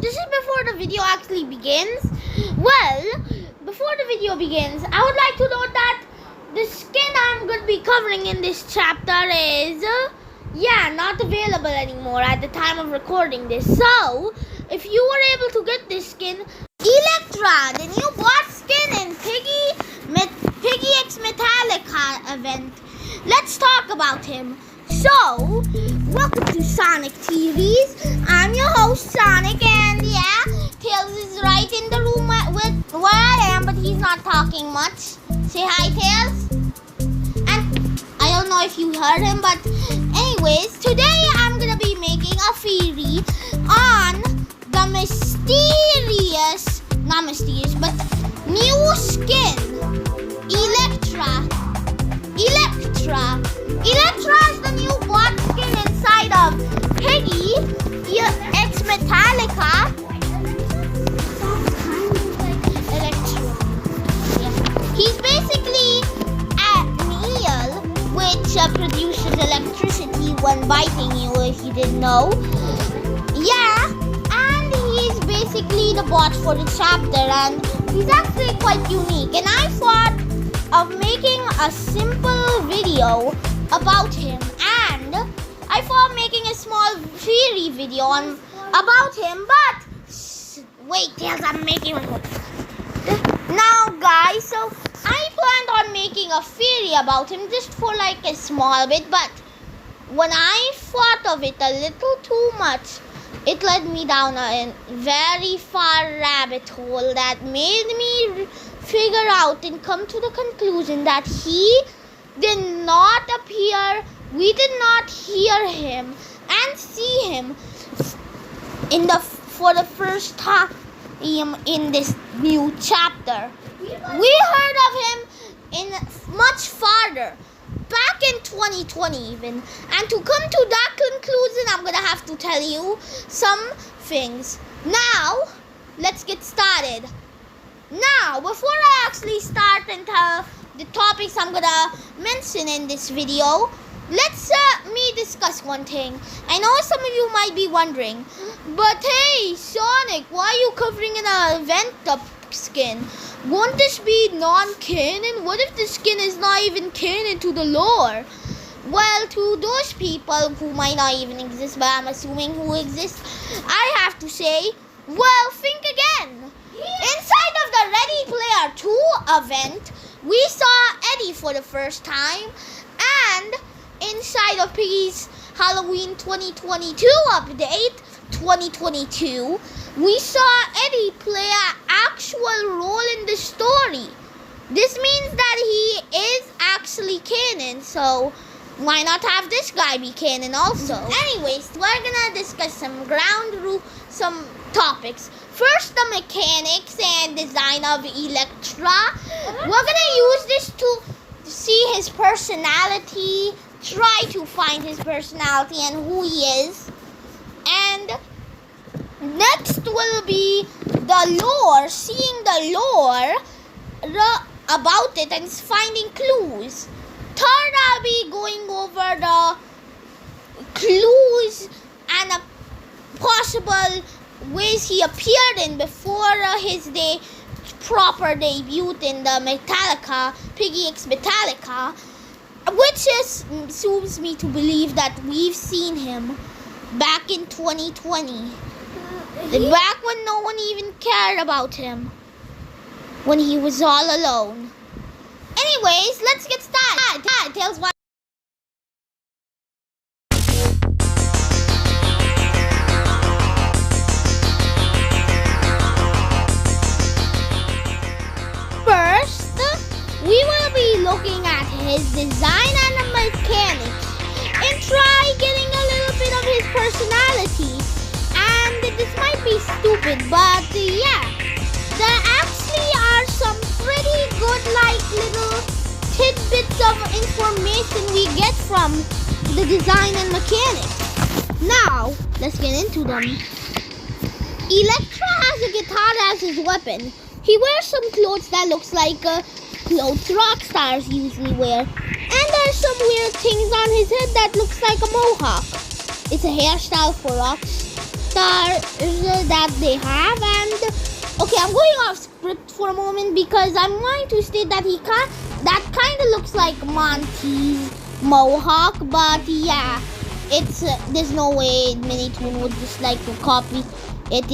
this is before the video actually begins. Well, before the video begins, I would like to note that the skin I'm going to be covering in this chapter is, not available anymore at the time of recording this. So, if you were able to get this skin, Eelektra, the new bot skin in PIGGY X METALLICA Event. Let's talk about him. So, welcome to Sonic TVs. I'm your host Sonic, and Tails is right in the room with where I am, but he's not talking much. Say hi, Tails. And I don't know if you heard him, but anyways, today I'm gonna be making a theory on the new skin, Eelektra. Eelektra is the new bot skin inside of PIGGY X METALLICA. Eelektra. Yeah. He's basically an eel which produces electricity when biting you, if you didn't know. Yeah, and he's basically the bot for the chapter, and he's actually quite unique. And I thought of making a simple video about him, and I thought of making a small theory video about him, but wait, Tails, I'm making one. Now guys, so I planned on making a theory about him just for like a small bit, but when I thought of it a little too much, it led me down a very far rabbit hole that made me figure out and come to the conclusion that he did not appear, we did not hear him and see him for the first time in this new chapter. We heard of him in much farther, back in 2020 even. And to come to that conclusion, I'm gonna have to tell you some things. Now, let's get started. Now, before I actually start and tell the topics I'm gonna mention in this video, let's me discuss one thing. I know some of you might be wondering, but hey, Sonic, why are you covering an event skin? Won't this be non-canon? What if the skin is not even canon to the lore? Well, to those people who might not even exist, but I'm assuming who exist, I have to say, well, think again. Inside of the Ready Player 2 event, we saw Eddie for the first time, and inside of Piggy's Halloween 2022 update, 2022, we saw Eddie play an actual role in the story. This means that he is actually canon, so why not have this guy be canon also? Anyways, we're gonna discuss some topics. First, the mechanics and design of Eelektra. We're gonna use this to see his personality, try to find his personality and who he is. And next will be the lore, seeing the lore about it and finding clues. Third, I'll be going over the clues and possible ways he appeared in before his proper debut in the PIGGY X METALLICA, which assumes me to believe that we've seen him back in 2020, back when no one even cared about him, when he was all alone. Anyways, let's get started. Tails, what? We will be looking at his design and mechanics and try getting a little bit of his personality. And this might be stupid, but there actually are some pretty good little tidbits of information we get from the design and mechanics. Now, let's get into them. Eelektra has a guitar as his weapon. He wears some clothes that looks like clothes rock stars usually wear. And there's some weird things on his head that looks like a mohawk. It's a hairstyle for rock stars color that they have. And okay, I'm going off script for a moment because I'm going to state that that kind of looks like Monty's mohawk, but yeah, it's there's no way Minitoon would just like to copy it.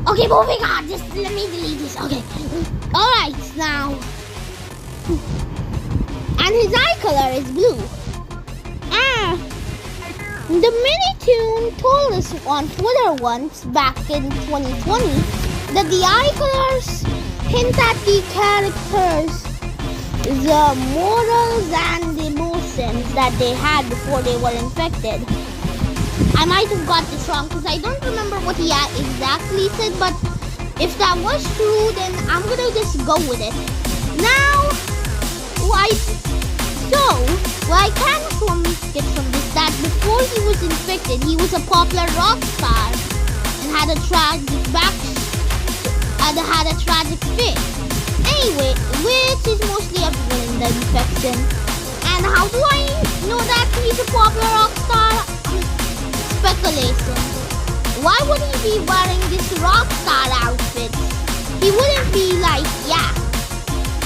Okay, moving on. Just let me delete this. Okay. Alright, now. And his eye color is blue. The Minitoon told us on Twitter once, back in 2020, that the eye colors hint at the characters, the morals and emotions that they had before they were infected. I might have got this wrong because I don't remember what he exactly said, but if that was true, then I'm gonna just go with it. Now, what I can get from this, that before he was infected, he was a popular rock star and had a tragic fate. Anyway, which is mostly everyone in the infection. And how do I know that he's a popular rock star? Speculation. Why would he be wearing this rock star outfit? He wouldn't be like,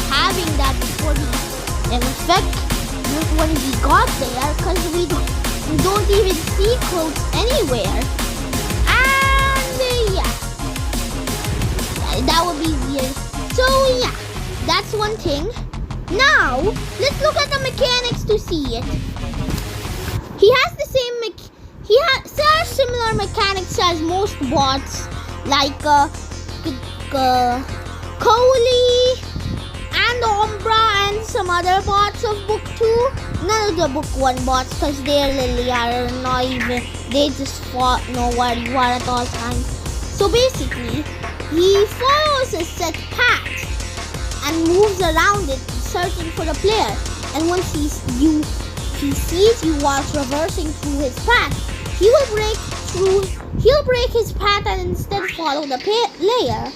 having that before he when he got there, because we don't even see clothes anywhere. And that would be weird. So that's one thing. Now let's look at the mechanics to see it. He has the same similar mechanics as most bots, like Coley and Umbra and some other bots of Book 2. None of the Book 1 bots, because they really are not even, they just know where you are at all times. So basically, he follows a set path and moves around it, searching for the player. And once he sees you while traversing through his path, he'll break his path and instead follow the player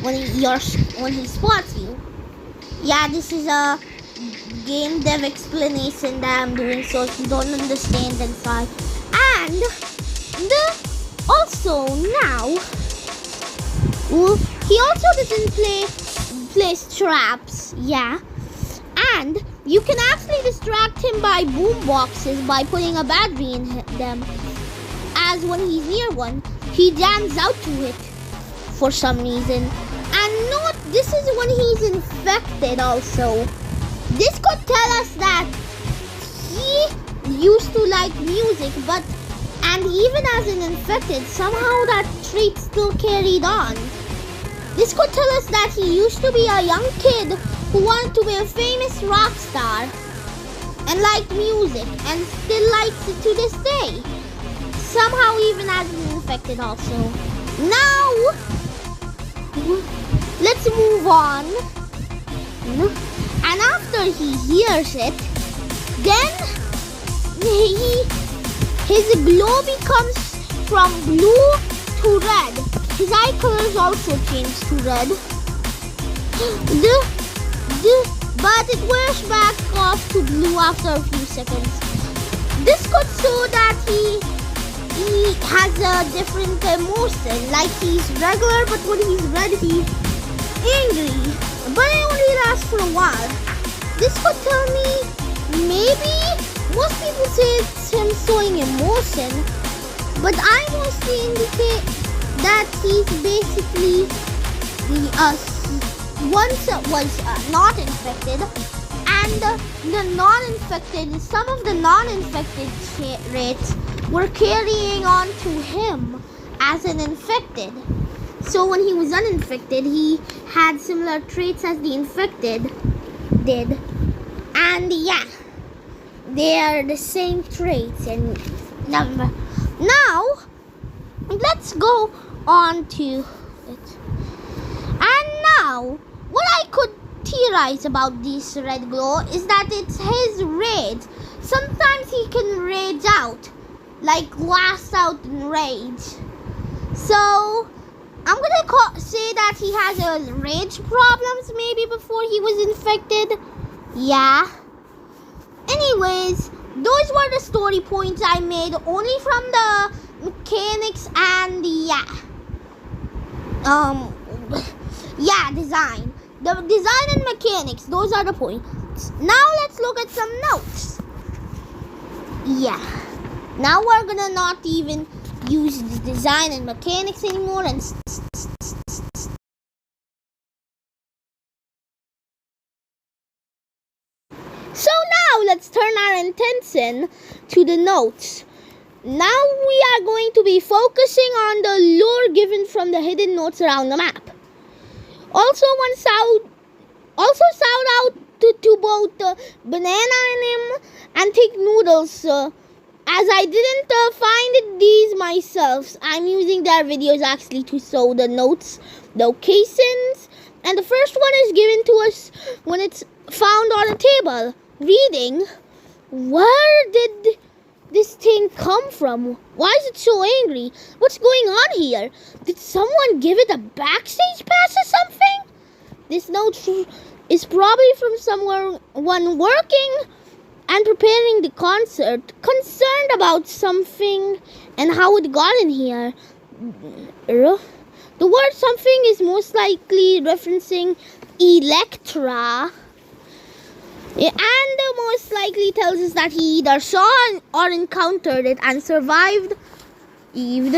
when he spots you. Yeah, this is a game dev explanation that I'm doing, so if you don't understand, then sorry. And also now, he also doesn't place traps. Yeah. And you can actually distract him by boom boxes by putting a battery in them. As when he's near one, he jams out to it for some reason. And note, this is when he's infected also. This could tell us that he used to like music, and even as an infected, somehow that trait still carried on. This could tell us that he used to be a young kid who wanted to be a famous rock star and liked music and still likes it to this day. Somehow even as an infected also. Now, let's move on. And after he hears it, then his glow becomes from blue to red. His eye colors also change to red. But it wears back off to blue after a few seconds. This could show that he has a different emotion. Like he's regular, but when he's red, he's angry. But it only lasts for a while. This could tell me maybe most people say it's him showing emotion, but I mostly indicate that he's basically once was not infected, and some of the non-infected traits were carrying on to him as an infected. So when he was uninfected, he had similar traits as the infected did. And they are the same traits. And now, let's go on to it. And now, what I could theorize about this red glow is that it's his rage. Sometimes he can rage out, like last out in rage. So I'm gonna say that he has a rage problems maybe before he was infected. Yeah. Anyways, those were the story points I made only from the mechanics mechanics and design. The design and mechanics, those are the points. Now let's look at some notes. Now we're gonna not even use the design and mechanics anymore and so now let's turn our attention to the notes. Now we are going to be focusing on the lore given from the hidden notes around the map. Also shout out to both Banana and Thick Noodles, as I didn't find these myself. I'm using their videos actually to show the notes locations, and the first one is given to us when it's found on a table. Reading, where did this thing come from? Why is it so angry? What's going on here? Did someone give it a backstage pass or something? This note is probably from someone working and preparing the concert, concerned about something and how it got in here. The word something is most likely referencing Eelektra. And most likely tells us that he either saw or encountered it and survived, and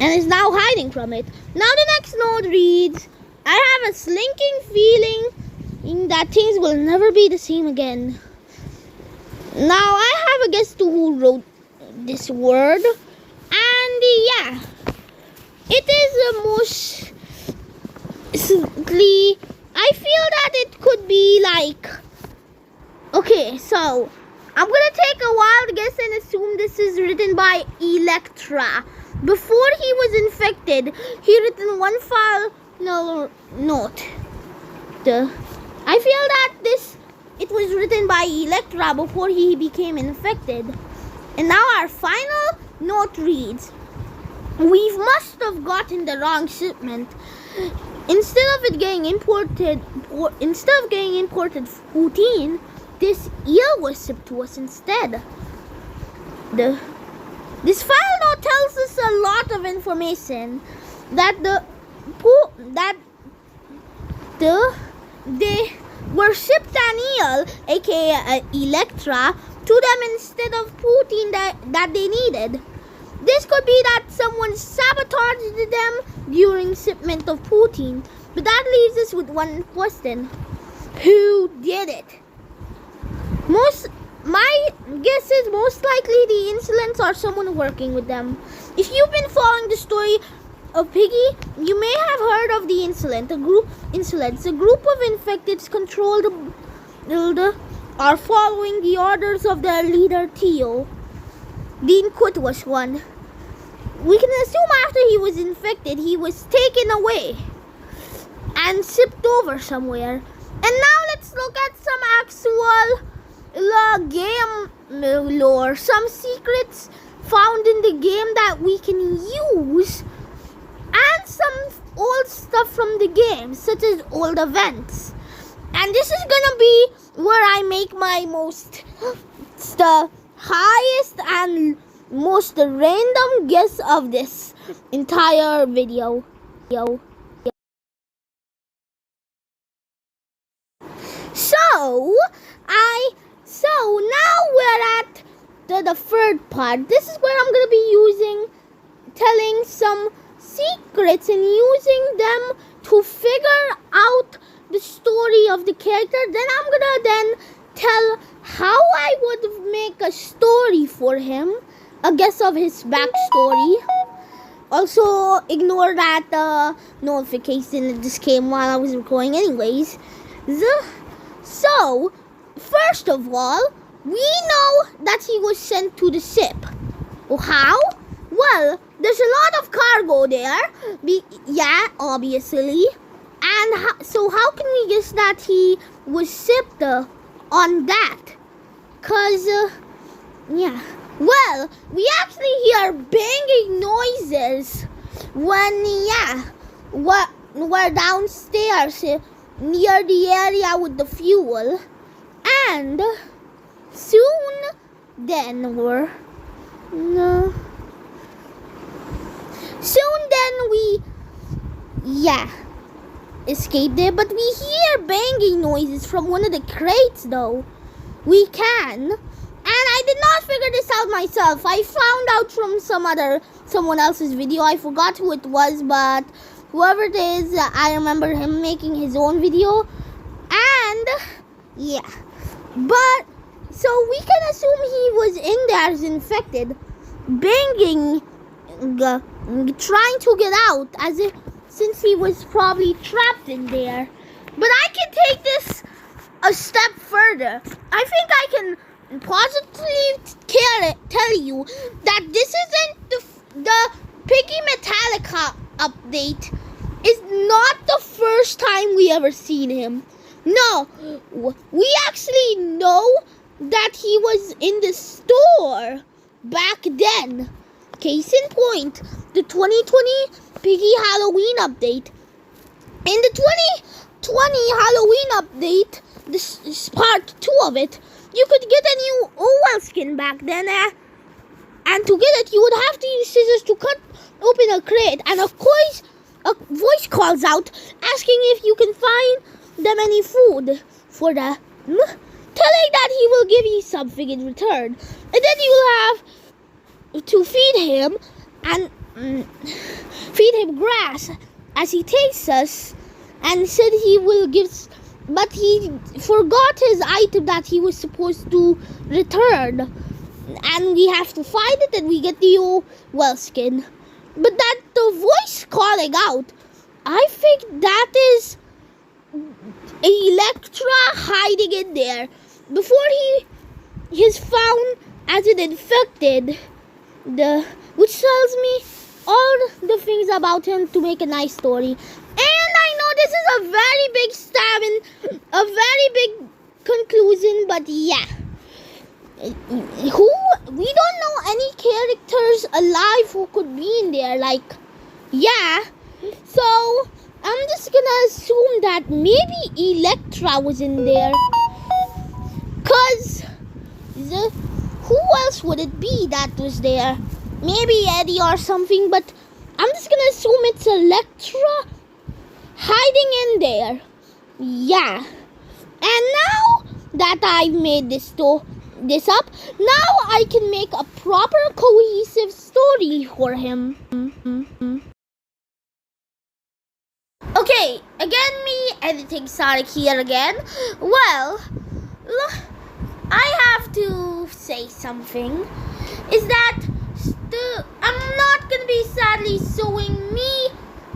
is now hiding from it. Now the next note reads, I have a slinking feeling that things will never be the same again. Now I have a guess to who wrote this word, and it is mostly, I feel that it could be like, okay, so I'm gonna take a wild guess and assume this is written by Eelektra. Before he was infected, he written one final note. I feel that it was written by Eelektra before he became infected. And now our final note reads, we must have gotten the wrong shipment. Instead of getting imported poutine, this eel was shipped to us instead. This file note tells us a lot of information that they were shipped an eel, aka Eelektra, to them instead of poutine that they needed. This could be that someone sabotaged them during shipment of poutine. But that leaves us with one question. Who did it? My guess is most likely the insolents or someone working with them. If you've been following the story of Piggy, you may have heard of the insolents. A group of infecteds controlled are following the orders of their leader Theo. Dean Kut was one. We can assume after he was infected, he was taken away and shipped over somewhere. And now let's look at some actual game lore, some secrets found in the game that we can use, and some old stuff from the game, such as old events. And this is gonna be where I make my the highest and most random guess of this entire video. So now we're at the third part. This is where I'm gonna be telling some secrets and using them to figure out the story of the character. Then I'm gonna tell how I would make a story for him, a guess of his backstory. Also, ignore that notification that just came while I was recording anyways. So, first of all, we know that he was sent to the ship. How? Well, there's a lot of cargo there. Obviously. And so how can we guess that he was shipped on that? Because, well, we actually hear banging noises when, we're downstairs near the area with the fuel. And soon then No. Soon then we, escape there, but we hear banging noises from one of the crates though. We can. And I did not figure this out myself. I found out from someone else's video. I forgot who it was, but whoever it is, I remember him making his own video. And but so we can assume he was in there as infected, banging, trying to get out, since he was probably trapped in there. But I can take this a step further. I think I can positively tell you that this isn't the Piggy Metallica update. Is not the first time we ever seen him. No, we actually know that he was in the store back then. Case in point, the 2020 Piggy Halloween update. In the 2020 Halloween update, this is part 2 of it, you could get a new OL skin back then. And to get it, you would have to use scissors to cut open a crate. And of course, a voice calls out asking if you can find them any food for the telling that he will give you something in return, and then you will have to feed him and feed him grass as he tastes us, and said he will give, but he forgot his item that he was supposed to return, and we have to find it and we get the well skin. But that the voice calling out, I think that is Eelektra hiding in there before he is found as an infected, which tells me all the things about him to make a nice story. And I know this is a very big stab and a very big conclusion, but we don't know any characters alive who could be in there, so I'm just gonna assume that maybe Eelektra was in there, cause who else would it be that was there? Maybe Eddie or something, but I'm just gonna assume it's Eelektra hiding in there. Yeah. And now that I've made this up, now I can make a proper cohesive story for him. Okay, again me editing Sonic here again. Well, I have to say something. Is that I'm not gonna be sadly showing me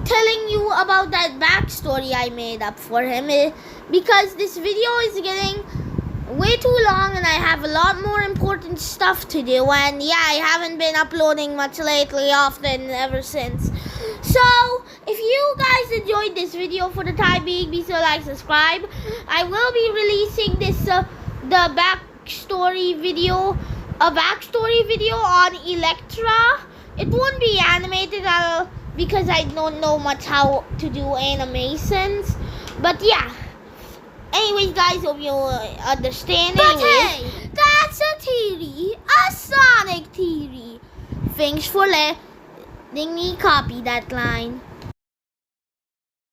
telling you about that backstory I made up for him, because this video is getting way too long and I have a lot more important stuff to do, and I haven't been uploading much lately, often ever since. So if you guys enjoyed this video for the time being, be sure to like, subscribe. I will be releasing this the backstory video on Eelektra. It won't be animated because I don't know much how to do animations, but anyways guys, hope you understand. But hey, that's a theory, a Sonic theory. Thanks for letting me copy that line.